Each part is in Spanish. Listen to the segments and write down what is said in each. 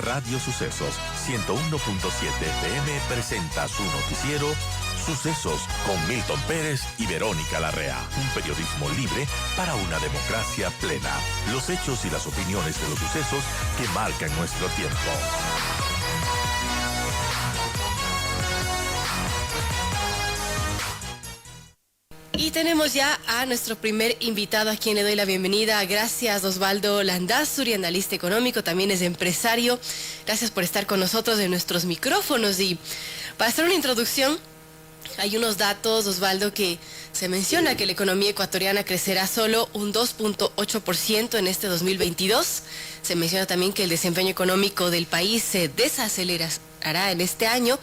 Radio Sucesos 101.7 FM presenta su noticiero Sucesos con Milton Pérez y Verónica Larrea. Un periodismo libre para una democracia plena. Los hechos y las opiniones de los sucesos que marcan nuestro tiempo. Y tenemos ya a nuestro primer invitado, a quien le doy la bienvenida. Gracias, Osvaldo Landázuri, analista económico, también es empresario. Gracias por estar con nosotros en nuestros micrófonos. Y para hacer una introducción, hay unos datos, Osvaldo, que se menciona que la economía ecuatoriana crecerá solo un 2.8% en este 2022. Se menciona también que el desempeño económico del país se desacelerará en este año,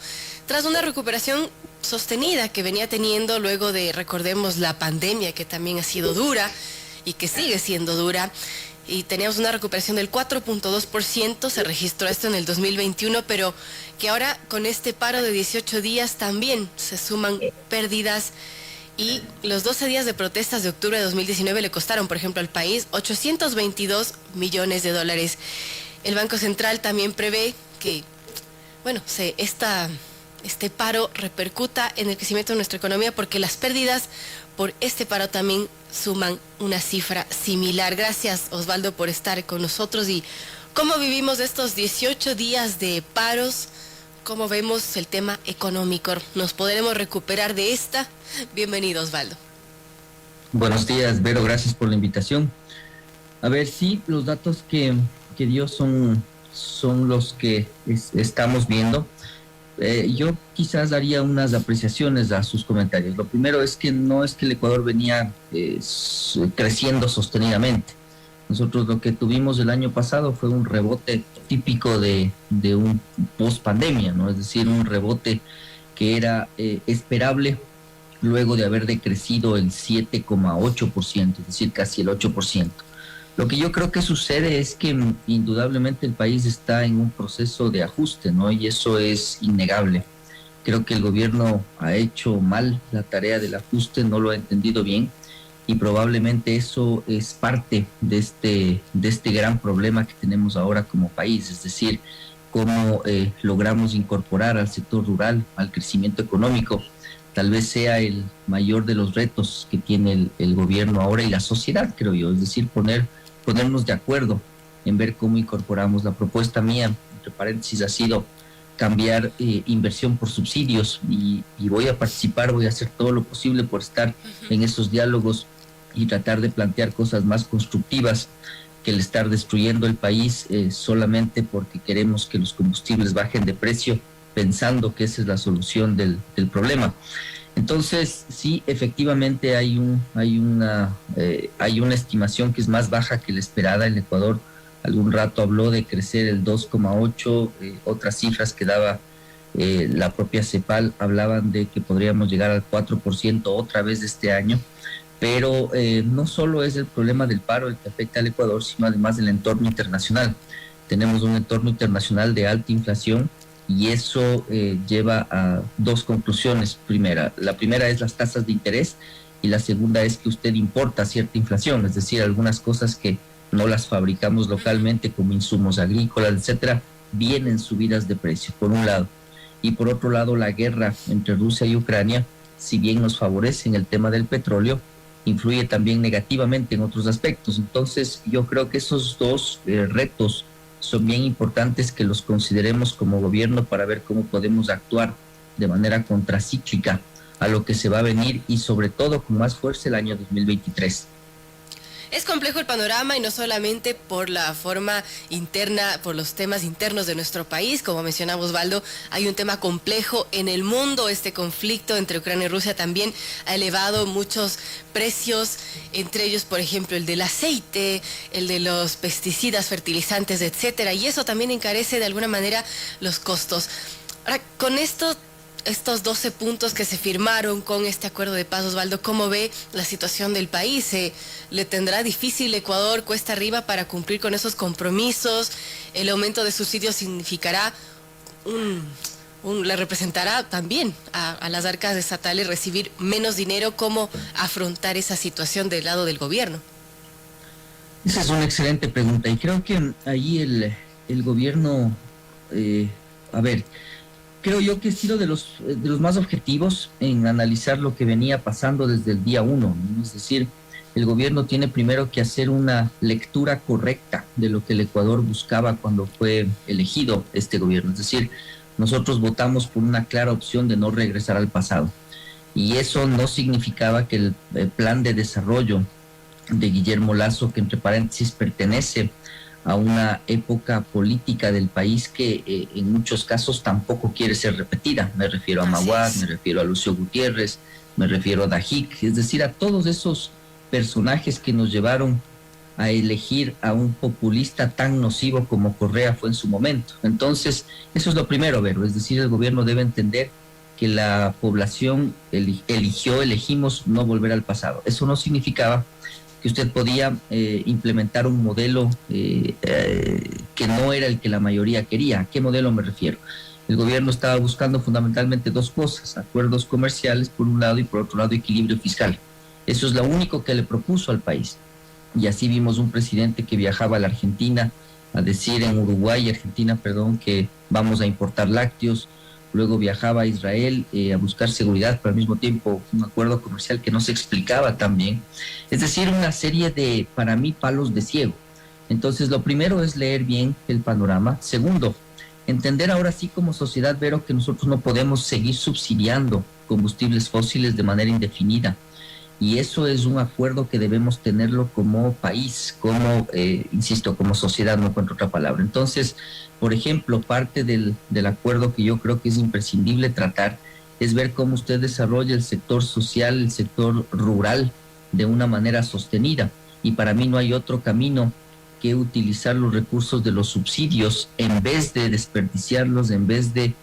tras una recuperación sostenida que venía teniendo luego de, recordemos, la pandemia, que también ha sido dura y que sigue siendo dura. Y teníamos una recuperación del 4.2%, se registró esto en el 2021, pero que ahora con este paro de 18 días también se suman pérdidas. Y los 12 días de protestas de octubre de 2019 le costaron, por ejemplo, al país 822 millones de dólares. El Banco Central también prevé que, bueno, este paro repercuta en el crecimiento de nuestra economía, porque las pérdidas por este paro también suman una cifra similar. Gracias, Osvaldo, por estar con nosotros. ¿Y cómo vivimos estos 18 días de paros? ¿Cómo vemos el tema económico? ¿Nos podremos recuperar de esta? Bienvenido, Osvaldo. Buenos días, Vero, gracias por la invitación. A ver, sí, los datos que dio son los que estamos viendo. Yo quizás daría unas apreciaciones a sus comentarios. Lo primero es que no es que el Ecuador venía creciendo sostenidamente. Nosotros lo que tuvimos el año pasado fue un rebote típico de un post-pandemia, ¿no? Es decir, un rebote que era esperable luego de haber decrecido el 7,8%, es decir, casi el 8%. Lo que yo creo que sucede es que indudablemente el país está en un proceso de ajuste, ¿no? Y eso es innegable. Creo que el gobierno ha hecho mal la tarea del ajuste, no lo ha entendido bien, y probablemente eso es parte de este gran problema que tenemos ahora como país, es decir, cómo logramos incorporar al sector rural al crecimiento económico. Tal vez sea el mayor de los retos que tiene el gobierno ahora y la sociedad, creo yo, es decir, ponernos de acuerdo en ver cómo incorporamos. La propuesta mía, entre paréntesis, ha sido cambiar inversión por subsidios, y voy a participar, voy a hacer todo lo posible por estar en esos diálogos y tratar de plantear cosas más constructivas que el estar destruyendo el país solamente porque queremos que los combustibles bajen de precio, pensando que esa es la solución del problema. Entonces, sí, efectivamente hay una estimación que es más baja que la esperada. El Ecuador algún rato habló de crecer el 2,8%, otras cifras que daba la propia CEPAL hablaban de que podríamos llegar al 4% otra vez este año. Pero no solo es el problema del paro el que afecta al Ecuador, sino además del entorno internacional. Tenemos un entorno internacional de alta inflación, y eso lleva a dos conclusiones. La primera es las tasas de interés, y la segunda es que usted importa cierta inflación, es decir, algunas cosas que no las fabricamos localmente, como insumos agrícolas, etcétera, vienen subidas de precio, por un lado. Y por otro lado, la guerra entre Rusia y Ucrania, si bien nos favorece en el tema del petróleo, influye también negativamente en otros aspectos. Entonces, yo creo que esos dos retos son bien importantes que los consideremos como gobierno para ver cómo podemos actuar de manera contracíclica a lo que se va a venir, y sobre todo con más fuerza el año 2023. Es complejo el panorama, y no solamente por la forma interna, por los temas internos de nuestro país. Como mencionaba Osvaldo, hay un tema complejo en el mundo. Este conflicto entre Ucrania y Rusia también ha elevado muchos precios, entre ellos, por ejemplo, el del aceite, el de los pesticidas, fertilizantes, etcétera, y eso también encarece de alguna manera los costos. Ahora, con estos 12 puntos que se firmaron con este acuerdo de paz, Osvaldo, ¿cómo ve la situación del país? ¿Le tendrá difícil Ecuador cuesta arriba para cumplir con esos compromisos? ¿El aumento de subsidios significará le representará también a las arcas estatales recibir menos dinero? ¿Cómo afrontar esa situación del lado del gobierno? Esa es una excelente pregunta, y creo que ahí el gobierno a ver, creo yo que he sido de los más objetivos en analizar lo que venía pasando desde el día uno, ¿no? Es decir, el gobierno tiene primero que hacer una lectura correcta de lo que el Ecuador buscaba cuando fue elegido este gobierno. Es decir, nosotros votamos por una clara opción de no regresar al pasado. Y eso no significaba que el plan de desarrollo de Guillermo Lasso, que entre paréntesis pertenece a una época política del país que en muchos casos tampoco quiere ser repetida. Me refiero a Maguad, me refiero a Lucio Gutiérrez, me refiero a Dajic, es decir, a todos esos personajes que nos llevaron a elegir a un populista tan nocivo como Correa fue en su momento. Entonces, eso es lo primero, Vero, es decir, el gobierno debe entender que la población elegimos no volver al pasado. Eso no significaba que usted podía implementar un modelo que no era el que la mayoría quería. ¿A qué modelo me refiero? El gobierno estaba buscando fundamentalmente dos cosas: acuerdos comerciales por un lado y por otro lado equilibrio fiscal. Eso es lo único que le propuso al país. Y así vimos un presidente que viajaba a la Argentina a decir, en Uruguay y Argentina, perdón, que vamos a importar lácteos. Luego viajaba a Israel a buscar seguridad, pero al mismo tiempo un acuerdo comercial que no se explicaba tan bien. Es decir, una serie de, para mí, palos de ciego. Entonces, lo primero es leer bien el panorama. Segundo, entender ahora sí como sociedad, Vero, que nosotros no podemos seguir subsidiando combustibles fósiles de manera indefinida. Y eso es un acuerdo que debemos tenerlo como país, como, insisto, como sociedad, no encuentro otra palabra. Entonces, por ejemplo, parte del acuerdo que yo creo que es imprescindible tratar es ver cómo usted desarrolla el sector social, el sector rural de una manera sostenida. Y para mí no hay otro camino que utilizar los recursos de los subsidios en vez de desperdiciarlos, en vez de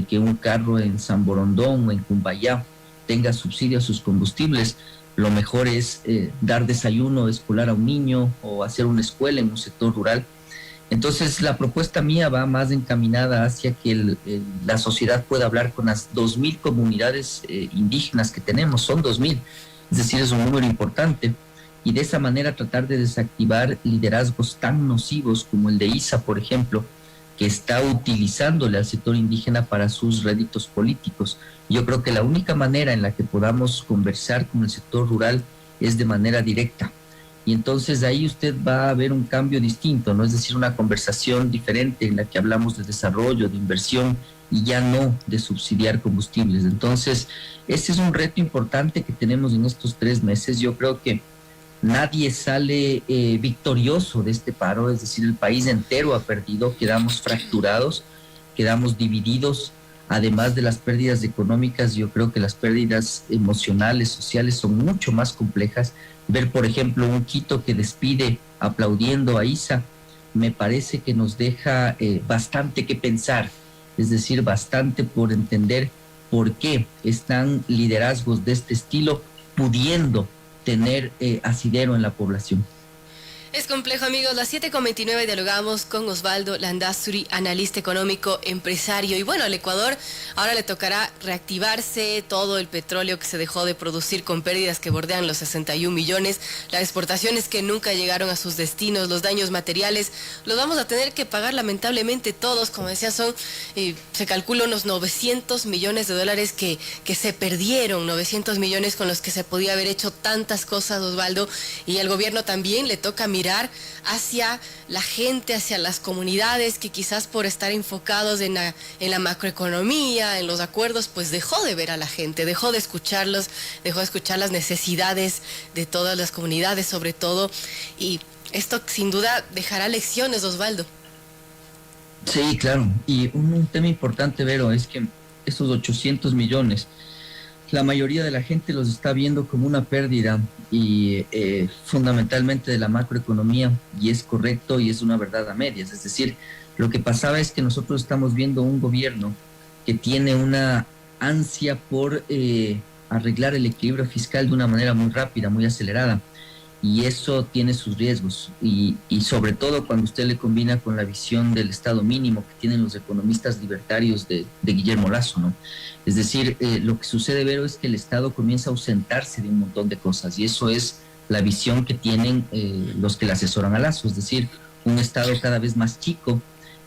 que un carro en San Borondón o en Cumbayá tenga subsidio a sus combustibles. Lo mejor es dar desayuno escolar a un niño o hacer una escuela en un sector rural. Entonces, la propuesta mía va más encaminada hacia que la sociedad pueda hablar con las 2.000 comunidades indígenas que tenemos. Son 2.000, es decir, es un número importante. Y de esa manera tratar de desactivar liderazgos tan nocivos como el de ISA, por ejemplo, que está utilizándole al sector indígena para sus réditos políticos. Yo creo que la única manera en la que podamos conversar con el sector rural es de manera directa. Y entonces ahí usted va a ver un cambio distinto, ¿no? Es decir, una conversación diferente en la que hablamos de desarrollo, de inversión y ya no de subsidiar combustibles. Entonces, ese es un reto importante que tenemos en estos 3 meses. Yo creo que nadie sale victorioso de este paro, es decir, el país entero ha perdido, quedamos fracturados, quedamos divididos. Además de las pérdidas económicas, yo creo que las pérdidas emocionales, sociales son mucho más complejas. Ver, por ejemplo, un Quito que despide aplaudiendo a ISA, me parece que nos deja bastante que pensar, es decir, bastante por entender por qué están liderazgos de este estilo pudiendo tener asidero en la población. Es complejo, amigos. Las 7:29 dialogamos con Osvaldo Landázuri, analista económico, empresario. Y bueno, al Ecuador ahora le tocará reactivarse todo el petróleo que se dejó de producir con pérdidas que bordean los 61 millones, las exportaciones que nunca llegaron a sus destinos, los daños materiales. Los vamos a tener que pagar lamentablemente todos. Como decía, son, se calcula unos 900 millones de dólares que se perdieron, 900 millones con los que se podía haber hecho tantas cosas, Osvaldo. Y al gobierno también le toca mirar hacia la gente, hacia las comunidades que quizás por estar enfocados en la macroeconomía, en los acuerdos, pues dejó de ver a la gente, dejó de escucharlos, dejó de escuchar las necesidades de todas las comunidades sobre todo, y esto sin duda dejará lecciones, Osvaldo. Sí, claro, y un tema importante, Vero, es que esos 800 millones, la mayoría de la gente los está viendo como una pérdida y fundamentalmente de la macroeconomía, y es correcto y es una verdad a medias. Es decir, lo que pasaba es que nosotros estamos viendo un gobierno que tiene una ansia por arreglar el equilibrio fiscal de una manera muy rápida, muy acelerada, y eso tiene sus riesgos, y sobre todo cuando usted le combina con la visión del Estado mínimo que tienen los economistas libertarios de Guillermo Lasso, ¿no? Es decir, lo que sucede, Vero, es que el Estado comienza a ausentarse de un montón de cosas, y eso es la visión que tienen los que le asesoran a Lasso, es decir, un Estado cada vez más chico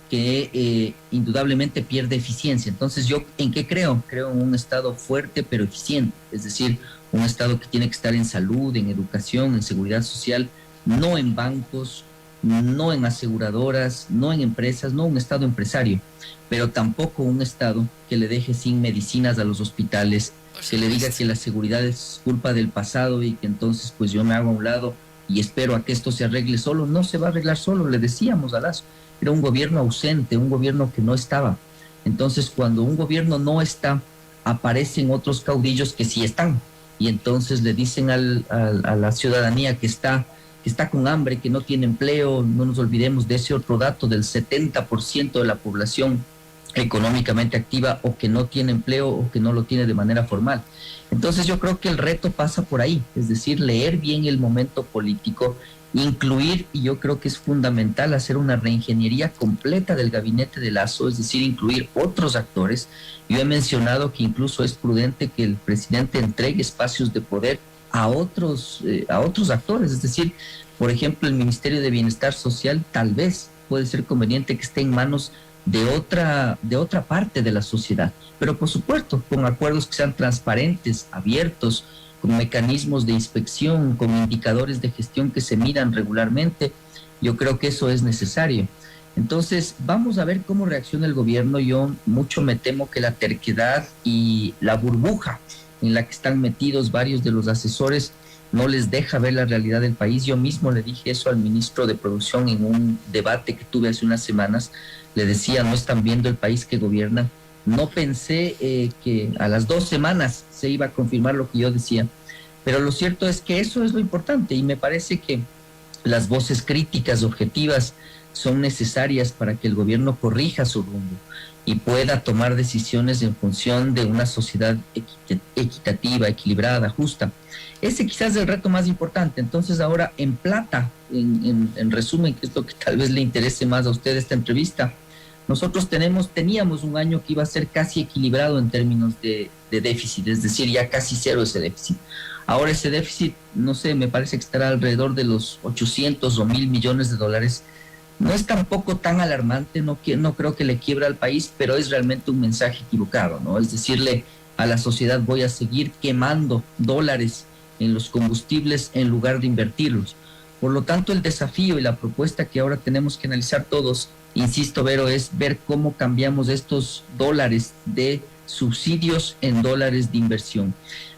que indudablemente pierde eficiencia. Entonces, ¿yo en qué creo? Creo en un Estado fuerte pero eficiente, es decir, un Estado que tiene que estar en salud, en educación, en seguridad social, no en bancos, no en aseguradoras, no en empresas, no un Estado empresario, pero tampoco un Estado que le deje sin medicinas a los hospitales, que le diga que la seguridad es culpa del pasado y que entonces pues yo me hago a un lado y espero a que esto se arregle solo. No se va a arreglar solo, le decíamos a Lazo. Era un gobierno ausente, un gobierno que no estaba. Entonces, cuando un gobierno no está, aparecen otros caudillos que sí están. Y entonces le dicen a la ciudadanía que está con hambre, que no tiene empleo. No nos olvidemos de ese otro dato del 70% de la población económicamente activa o que no tiene empleo o que no lo tiene de manera formal. Entonces yo creo que el reto pasa por ahí, es decir, leer bien el momento político, incluir, y yo creo que es fundamental hacer una reingeniería completa del gabinete de Lazo, es decir, incluir otros actores. Yo he mencionado que incluso es prudente que el presidente entregue espacios de poder a otros actores, es decir, por ejemplo, el Ministerio de Bienestar Social tal vez puede ser conveniente que esté en manos de otra parte de la sociedad, pero por supuesto con acuerdos que sean transparentes, abiertos, con mecanismos de inspección, con indicadores de gestión que se miran regularmente. Yo creo que eso es necesario. Entonces, vamos a ver cómo reacciona el gobierno. Yo mucho me temo que la terquedad y la burbuja en la que están metidos varios de los asesores no les deja ver la realidad del país. Yo mismo le dije eso al ministro de Producción en un debate que tuve hace unas semanas. Le decía, no están viendo el país que gobiernan. No pensé que a las 2 semanas se iba a confirmar lo que yo decía, pero lo cierto es que eso es lo importante y me parece que las voces críticas, objetivas, son necesarias para que el gobierno corrija su rumbo y pueda tomar decisiones en función de una sociedad equitativa, equilibrada, justa. Ese quizás es el reto más importante. Entonces ahora en plata, en resumen, que es lo que tal vez le interese más a usted esta entrevista, nosotros teníamos un año que iba a ser casi equilibrado en términos de déficit, es decir, ya casi cero ese déficit. Ahora ese déficit, no sé, me parece que estará alrededor de los 800 o 1,000 millones de dólares. No es tampoco tan alarmante, no creo que le quiebra al país, pero es realmente un mensaje equivocado, ¿no? Es decirle a la sociedad, voy a seguir quemando dólares en los combustibles en lugar de invertirlos. Por lo tanto, el desafío y la propuesta que ahora tenemos que analizar todos, insisto, Vero, es ver cómo cambiamos estos dólares de subsidios en dólares de inversión.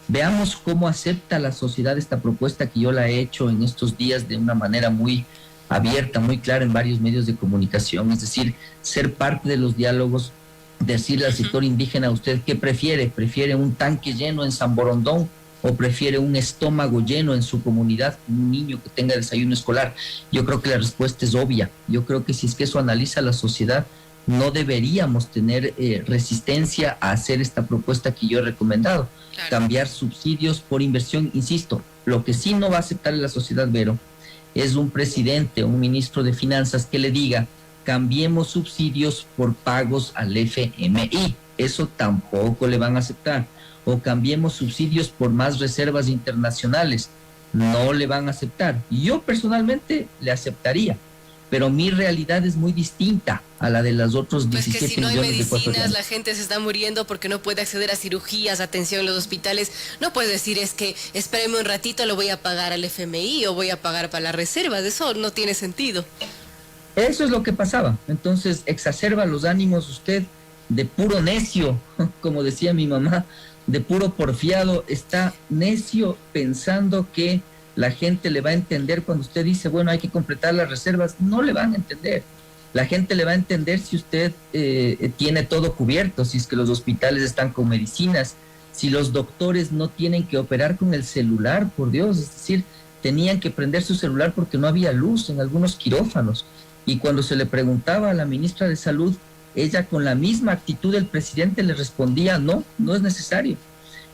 Veamos cómo acepta la sociedad esta propuesta que yo la he hecho en estos días de una manera muy abierta, muy clara en varios medios de comunicación, es decir, ser parte de los diálogos, decirle al sector indígena, ¿usted qué prefiere? ¿Prefiere un tanque lleno en San Borondón o prefiere un estómago lleno en su comunidad, un niño que tenga desayuno escolar? Yo creo que la respuesta es obvia. Yo creo que si es que eso analiza la sociedad, no deberíamos tener resistencia a hacer esta propuesta que yo he recomendado, claro. Cambiar subsidios por inversión, insisto, lo que sí no va a aceptar la sociedad, Vero, es un presidente o un ministro de finanzas que le diga, cambiemos subsidios por pagos al FMI. Eso tampoco le van a aceptar. O cambiemos subsidios por más reservas internacionales. No le van a aceptar. Yo personalmente le aceptaría, pero mi realidad es muy distinta a la de las otros 17 pues que si no hay millones de medicinas, ecuatorianos. la gente se está muriendo porque no puede acceder a cirugías, atención en los hospitales. No puedes decir, es que espéreme un ratito, lo voy a pagar al FMI o voy a pagar para las reservas. Eso no tiene sentido. Eso es lo que pasaba. Entonces exacerba los ánimos usted de puro necio, como decía mi mamá, de puro porfiado. Está necio pensando que la gente le va a entender cuando usted dice, bueno, hay que completar las reservas. No le van a entender. La gente le va a entender si usted tiene todo cubierto, si es que los hospitales están con medicinas, si los doctores no tienen que operar con el celular, por Dios, es decir, tenían que prender su celular porque no había luz en algunos quirófanos. Y cuando se le preguntaba a la ministra de Salud, ella con la misma actitud del presidente le respondía, no, no es necesario.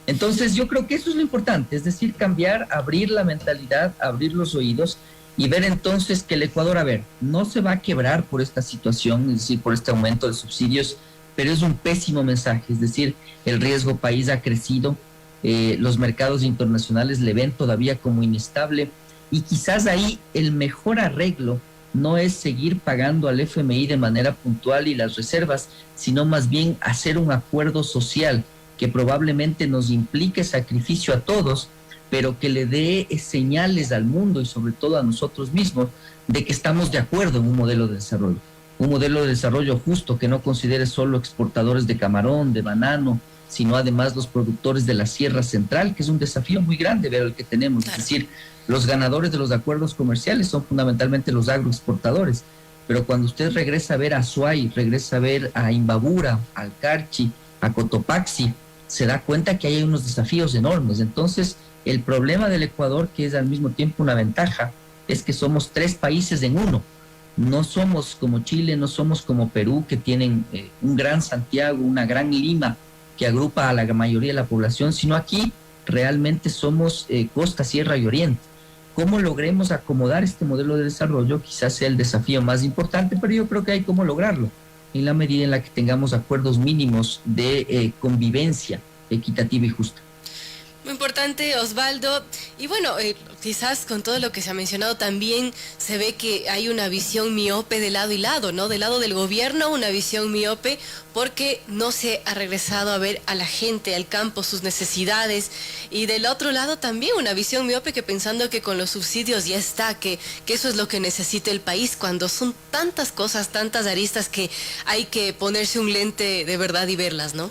Entonces yo creo que eso es lo importante, es decir, cambiar, abrir la mentalidad, abrir los oídos y ver entonces que el Ecuador, a ver, no se va a quebrar por esta situación, es decir, por este aumento de subsidios, pero es un pésimo mensaje, es decir, el riesgo país ha crecido, los mercados internacionales le ven todavía como inestable y quizás ahí el mejor arreglo no es seguir pagando al FMI de manera puntual y las reservas, sino más bien hacer un acuerdo social que probablemente nos implique sacrificio a todos, pero que le dé señales al mundo y sobre todo a nosotros mismos de que estamos de acuerdo en un modelo de desarrollo. Un modelo de desarrollo justo que no considere solo exportadores de camarón, de banano, sino además los productores de la Sierra Central, que es un desafío muy grande ver el que tenemos. Claro. Es decir, los ganadores de los acuerdos comerciales son fundamentalmente los agroexportadores, pero cuando usted regresa a ver a Azuay, regresa a ver a Imbabura, al Carchi, a Cotopaxi, se da cuenta que hay unos desafíos enormes. Entonces, el problema del Ecuador, que es al mismo tiempo una ventaja, es que somos 3 países en uno. No somos como Chile, no somos como Perú, que tienen un gran Santiago, una gran Lima, que agrupa a la mayoría de la población, sino aquí realmente somos costa, sierra y oriente. ¿Cómo logremos acomodar este modelo de desarrollo? Quizás sea el desafío más importante, pero yo creo que hay cómo lograrlo, en la medida en la que tengamos acuerdos mínimos de convivencia equitativa y justa. Muy importante, Osvaldo. Y bueno, quizás con todo lo que se ha mencionado también se ve que hay una visión miope de lado y lado, ¿no? Del lado del gobierno, una visión miope porque no se ha regresado a ver a la gente, al campo, sus necesidades. Y del otro lado también una visión miope que pensando que con los subsidios ya está, que eso es lo que necesita el país, cuando son tantas cosas, tantas aristas que hay que ponerse un lente de verdad y verlas, ¿no?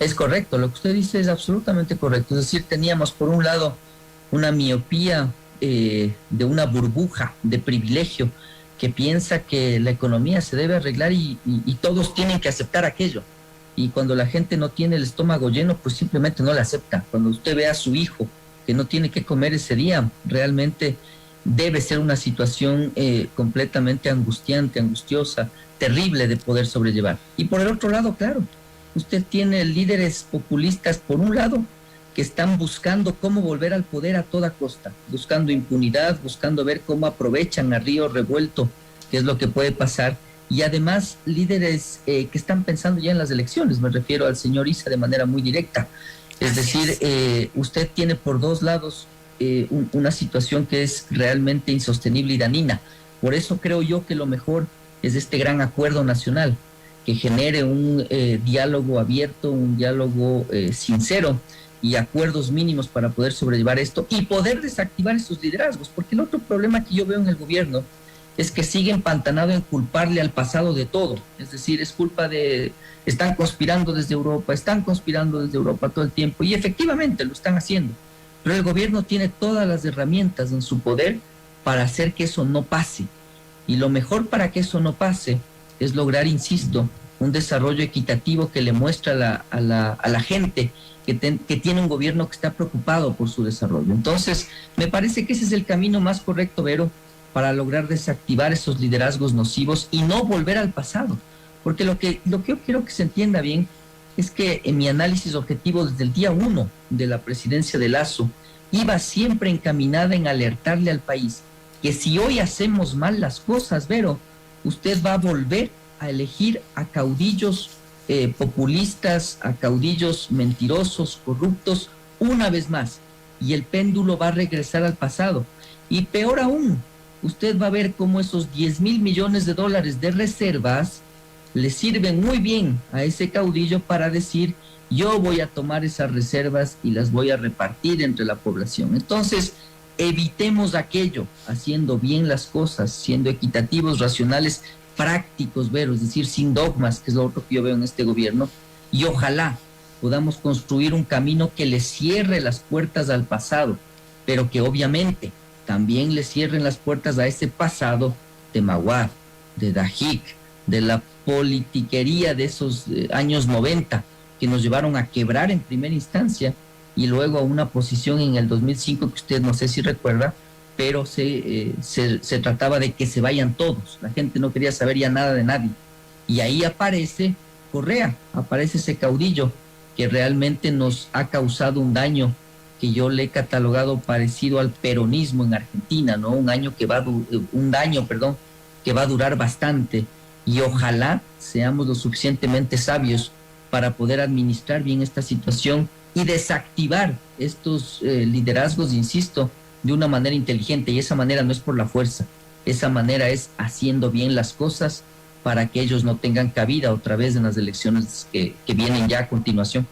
Es correcto, lo que usted dice es absolutamente correcto. Es decir, teníamos por un lado una miopía de una burbuja de privilegio que piensa que la economía se debe arreglar y todos tienen que aceptar aquello. Y cuando la gente no tiene el estómago lleno, pues simplemente no la acepta. Cuando usted ve a su hijo que no tiene que comer ese día, realmente debe ser una situación completamente angustiante, angustiosa, terrible de poder sobrellevar. Y por el otro lado, claro, usted tiene líderes populistas, por un lado, que están buscando cómo volver al poder a toda costa, buscando impunidad, buscando ver cómo aprovechan a río revuelto, qué es lo que puede pasar, y además líderes que están pensando ya en las elecciones, me refiero al señor Issa de manera muy directa. Es decir, usted tiene por dos lados una situación que es realmente insostenible y dañina. Por eso creo yo que lo mejor es este gran acuerdo nacional, que genere un diálogo abierto, un diálogo sincero y acuerdos mínimos para poder sobrellevar esto y poder desactivar esos liderazgos, porque el otro problema que yo veo en el gobierno es que sigue empantanado en culparle al pasado de todo, es decir, es culpa de, están conspirando desde Europa todo el tiempo, y efectivamente lo están haciendo, pero el gobierno tiene todas las herramientas en su poder para hacer que eso no pase, y lo mejor para que eso no pase es lograr, insisto, un desarrollo equitativo que le muestra a la gente que tiene un gobierno que está preocupado por su desarrollo. Entonces, me parece que ese es el camino más correcto, Vero, para lograr desactivar esos liderazgos nocivos y no volver al pasado. Porque lo que yo quiero que se entienda bien es que en mi análisis objetivo desde el día 1 de la presidencia de Lasso iba siempre encaminada en alertarle al país que si hoy hacemos mal las cosas, Vero, usted va a volver a elegir a caudillos populistas, a caudillos mentirosos, corruptos, una vez más. Y el péndulo va a regresar al pasado. Y peor aún, usted va a ver cómo esos 10,000 millones de dólares de reservas le sirven muy bien a ese caudillo para decir, yo voy a tomar esas reservas y las voy a repartir entre la población. Entonces, evitemos aquello, haciendo bien las cosas, siendo equitativos, racionales, prácticos, Vero, es decir, sin dogmas, que es lo otro que yo veo en este gobierno, y ojalá podamos construir un camino que le cierre las puertas al pasado, pero que obviamente también le cierren las puertas a ese pasado de Maguad, de Dajic, de la politiquería de esos años 90, que nos llevaron a quebrar en primera instancia, y luego a una posición en el 2005 que usted no sé si recuerda, pero se trataba de que se vayan todos, la gente no quería saber ya nada de nadie, y ahí aparece Correa, aparece ese caudillo que realmente nos ha causado un daño que yo le he catalogado parecido al peronismo en Argentina, ¿no? Un daño que va a durar bastante, y ojalá seamos lo suficientemente sabios para poder administrar bien esta situación y desactivar estos liderazgos, insisto, de una manera inteligente, y esa manera no es por la fuerza, esa manera es haciendo bien las cosas para que ellos no tengan cabida otra vez en las elecciones que vienen ya a continuación.